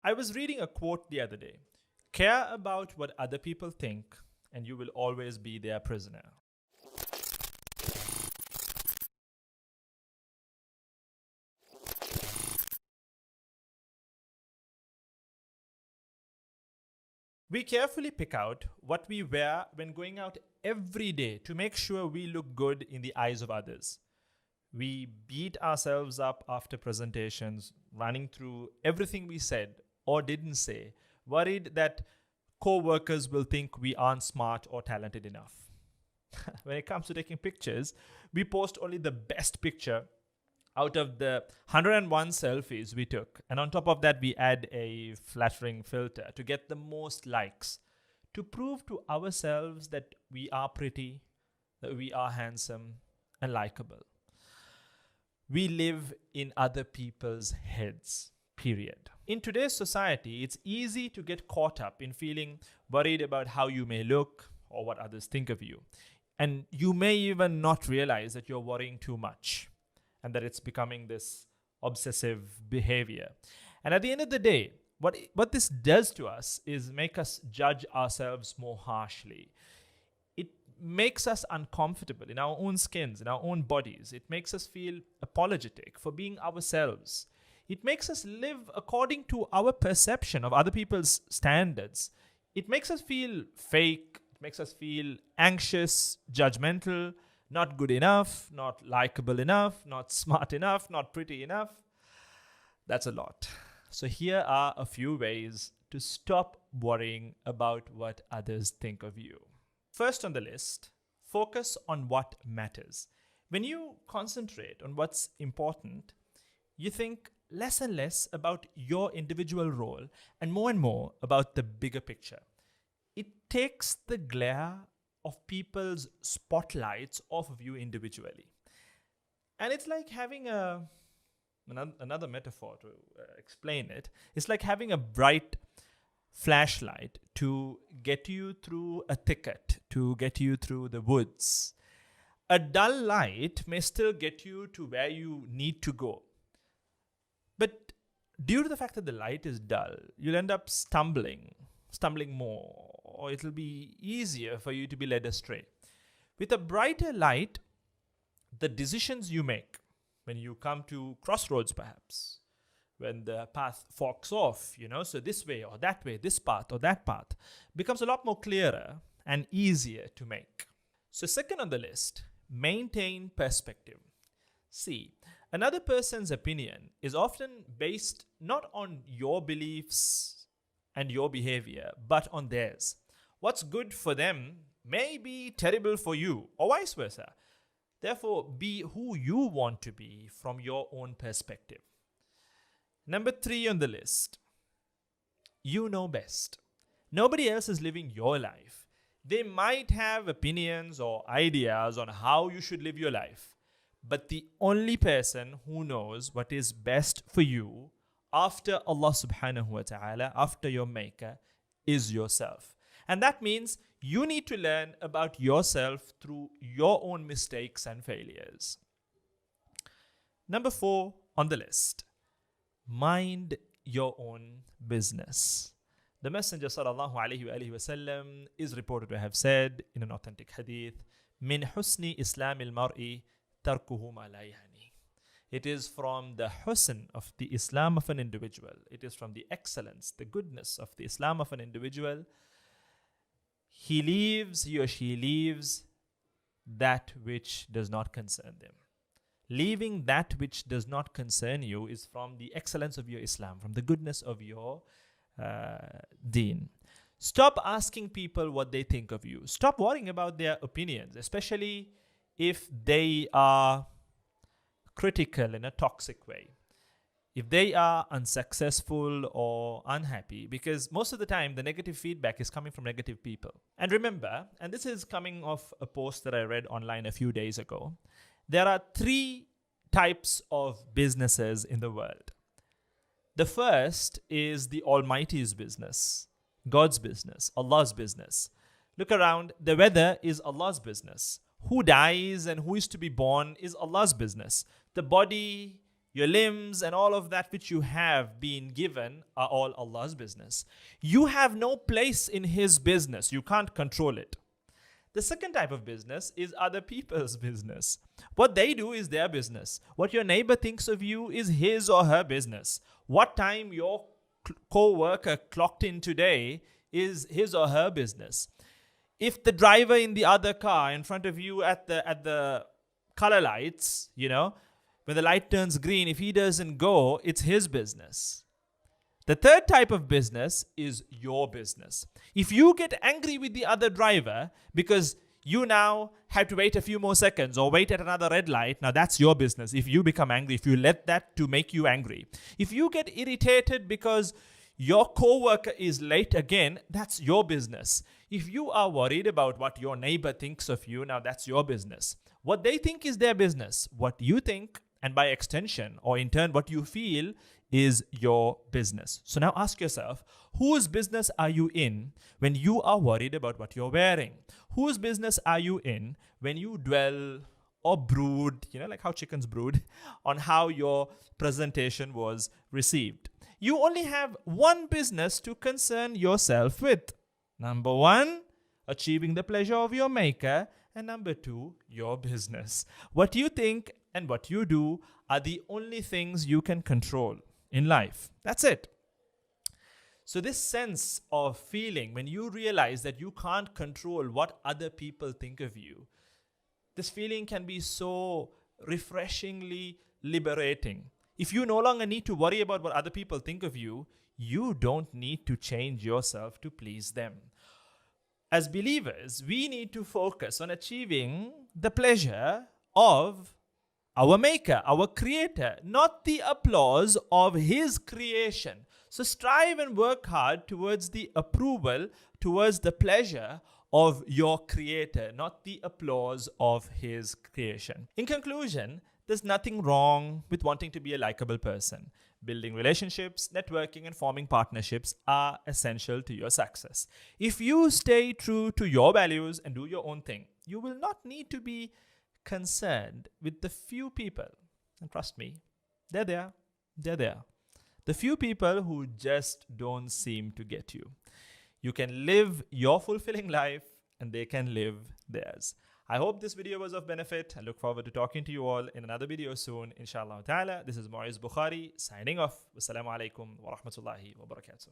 I was reading a quote the other day: care about what other people think, and you will always be their prisoner. We carefully pick out what we wear when going out every day to make sure we look good in the eyes of others. We beat ourselves up after presentations, running through everything we said or didn't say, worried that co workers will think we aren't smart or talented enough. When it comes to taking pictures, we post only the best picture out of the 101 selfies we took. And on top of that, we add a flattering filter to get the most likes, to prove to ourselves that we are pretty, that we are handsome and likable. We live in other people's heads, period. In today's society, it's easy to get caught up in feeling worried about how you may look or what others think of you. And you may even not realize that you're worrying too much and that it's becoming this obsessive behavior. And at the end of the day, what this does to us is make us judge ourselves more harshly. It makes us uncomfortable in our own skins, in our own bodies. It makes us feel apologetic for being ourselves. It makes us live according to our perception of other people's standards. It makes us feel fake. It makes us feel anxious, judgmental, not good enough, not likable enough, not smart enough, not pretty enough. That's a lot. So here are a few ways to stop worrying about what others think of you. First on the list, focus on what matters. When you concentrate on what's important, you think less and less about your individual role and more about the bigger picture. It takes the glare of people's spotlights off of you individually. And it's like having another metaphor to explain it. It's like having a bright flashlight to get you through a thicket, to get you through the woods. A dull light may still get you to where you need to go. But due to the fact that the light is dull, you'll end up stumbling more, or it'll be easier for you to be led astray. With a brighter light, the decisions you make when you come to crossroads, perhaps, when the path forks off, so this way or that way, this path or that path, becomes a lot more clearer and easier to make. So second on the list, maintain perspective. See, another person's opinion is often based not on your beliefs and your behavior, but on theirs. What's good for them may be terrible for you, or vice versa. Therefore, be who you want to be from your own perspective. Number 3 on the list, you know best. Nobody else is living your life. They might have opinions or ideas on how you should live your life, but the only person who knows what is best for you after Allah subhanahu wa ta'ala, after your maker, is yourself. And that means you need to learn about yourself through your own mistakes and failures. Number 4 on the list, mind your own business. The Messenger sallallahu alayhi wa sallam is reported to have said in an authentic hadith, min husni islamil mar'i tarkuhu ma la yahni. It is from the husn of the Islam of an individual. It is from the excellence, the goodness of the Islam of an individual. He or she leaves that which does not concern them. Leaving that which does not concern you is from the excellence of your Islam, from the goodness of your deen. Stop asking people what they think of you. Stop worrying about their opinions, especially if they are critical in a toxic way. If they are unsuccessful or unhappy, because most of the time the negative feedback is coming from negative people. And remember, and this is coming off a post that I read online a few days ago, there are 3 types of businesses in the world. The first is the Almighty's business, God's business, Allah's business. Look around, the weather is Allah's business. Who dies and who is to be born is Allah's business. The body your limbs and all of that which you have been given are all Allah's business. You have no place in His business. You can't control it. The second type of business is other people's business. What they do is their business. What your neighbor thinks of you is his or her business. What time your co-worker clocked in today is his or her business. If the driver in the other car in front of you at the color lights, when the light turns green, if he doesn't go, it's his business. The third type of business is your business. If you get angry with the other driver because you now have to wait a few more seconds or wait at another red light, now that's your business. If you become angry, if you let that to make you angry. If you get irritated because your coworker is late again, that's your business. If you are worried about what your neighbor thinks of you, now that's your business. What they think is their business. What you think, and by extension or in turn what you feel, is your business. So now ask yourself, whose business are you in when you are worried about what you're wearing? Whose business are you in when you dwell or brood, like how chickens brood, on how your presentation was received? You only have one business to concern yourself with. Number one, achieving the pleasure of your maker. And number two, your business. What you think and what you do are the only things you can control in life. That's it. So this sense of feeling, when you realize that you can't control what other people think of you, this feeling can be so refreshingly liberating. If you no longer need to worry about what other people think of you, you don't need to change yourself to please them. As believers, we need to focus on achieving the pleasure of our Maker, our Creator, not the applause of His creation. So strive and work hard towards the approval, towards the pleasure of your Creator, not the applause of His creation. In conclusion, there's nothing wrong with wanting to be a likable person. Building relationships, networking, and forming partnerships are essential to your success. If you stay true to your values and do your own thing, you will not need to be concerned with the few people, and trust me, they're there. The few people who just don't seem to get you. You can live your fulfilling life and they can live theirs. I hope this video was of benefit. I look forward to talking to you all in another video soon, inshallah ta'ala. This is Mu'izz Bukhari signing off. Wassalamu alaikum wa rahmatullahi wa barakatuh.